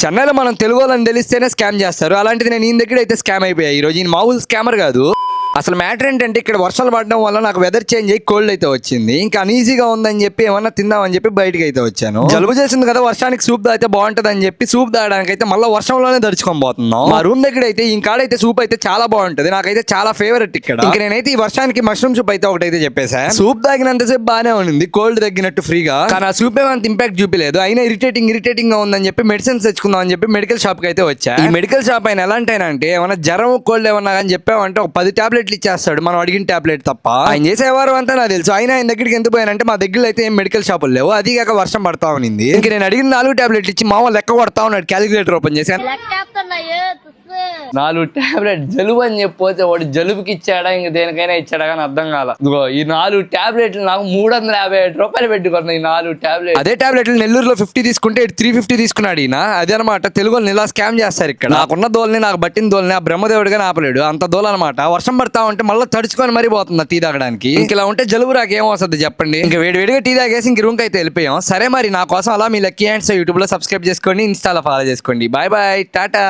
చెన్నైలో మనం తెలుగు వాళ్ళని తెలిస్తేనే స్కామ్ చేస్తారు. అలాంటిది నేను ఈయన దగ్గర అయితే స్కామ్ అయిపోయాయి. ఈ రోజు ఈయన మామూలు స్కామర్ కాదు. అసలు మ్యాటర్ ఏంటంటే ఇక్కడ వర్షాలు పడడం వల్ల నాకు వెదర్ చేంజ్ అయ్యి కోల్డ్ అయితే వచ్చింది. ఇంకా అనీజీగా ఉందని చెప్పి ఏమన్నా తిందామని చెప్పి బయటకి అయితే వచ్చాను. జలుబు చేసింది కదా, వర్షానికి సూప్ తాగితే బాగుంటది అని చెప్పి సూప్ తాగడానికి అయితే మళ్ళీ వర్షంలోనే దడుచుకొని పోతున్నాం. మా రూమ్ దగ్గర అయితే ఇంకాడైతే సూప్ అయితే చాలా బాగుంటది. నాకైతే చాలా ఫేవరెట్ ఇక్కడ. ఇంకా నేనైతే ఈ వర్షానికి మష్రూమ్ సూప్ అయితే ఒకటైతే చెప్పేసా. సూప్ తాగినంతసేపు బాగానే ఉంది, కోల్డ్ తగ్గినట్టు ఫ్రీగా. కానీ ఆ సూప్ ఏమంత ఇంపాక్ట్ చూపిలేదు. అయినా ఇరిటేటింగ్ గా ఉందని చెప్పి మెడిసిన్స్ తెచ్చుకుందాం అని చెప్పి మెడికల్ షాప్ కి అయితే వచ్చా. ఈ మెడికల్ షాప్ అయినా ఎలాంటి అంటే ఏమన్నా జ్వరం కోల్డ్ ఏమన్నా అని చెప్పామంటే ఒక 10 టాబ్లెట్లు ఇచ్చేస్తాడు, మనం అడిగిన టాబ్లెట్ తప్ప. ఆయన చేసేవారు అంతా నాకు తెలుసు. అయినా ఆయన దగ్గరికి ఎందుకు పోయానంటే మా దగ్గర అయితే ఏం మెడికల్ షాపులు లేవు, అది కాక వర్షం పడతా ఉంది. ఇంక నేను అడిగిన 4 టాబ్లెట్లు ఇచ్చి మామూలు లెక్క కొడతా ఉన్నాడు. క్యాలిక్యులేటర్ ఓపెన్ చేశాను. 4 టాబ్లెట్ జలుబు అని చెప్పితే వాడు జలుబుకి ఇచ్చాడా ఇంక దేనికైనా ఇచ్చాడా కానీ అర్థం కాల. ఈ 4 టాబ్లెట్లు నాకు 357 రూపాయలు పెట్టుకున్నా. ఈ 4 టాబ్లెట్. అదే టాబ్లెట్లు నెల్లూరులో 50 తీసుకుంటే 350 తీసుకున్నాడు ఈయన. అదే అనమాట, తెలుగు ఇలా స్కామ్ చేస్తారు ఇక్కడ. నాకున్న దోల్ని, నాకు బట్టిన దోల్ని ఆ బ్రహ్మదేవుడిగా ఆపలేడు, అంత దోల్ అనమాట. వర్షం పడతా ఉంటే మళ్ళీ తడుచుకొని మరీ పోతుంది టీ తాగడానికి. ఇంక ఇలా ఉంటే జలుబు రాక ఏం వస్తుంది చెప్పండి. ఇంకా వేడివేడిగా టీ తాగేసి ఇంక రూమ్కి అయితే వెళ్ళిపోయాం. సరే మరి నా కోసం అలా మీ లక్కీ హ్యాండ్స్ యూట్యూబ్ లో సబ్స్క్రైబ్ చేసుకోండి, ఇన్స్టాలో ఫాలో చేసుకోండి. Bye bye, Tata.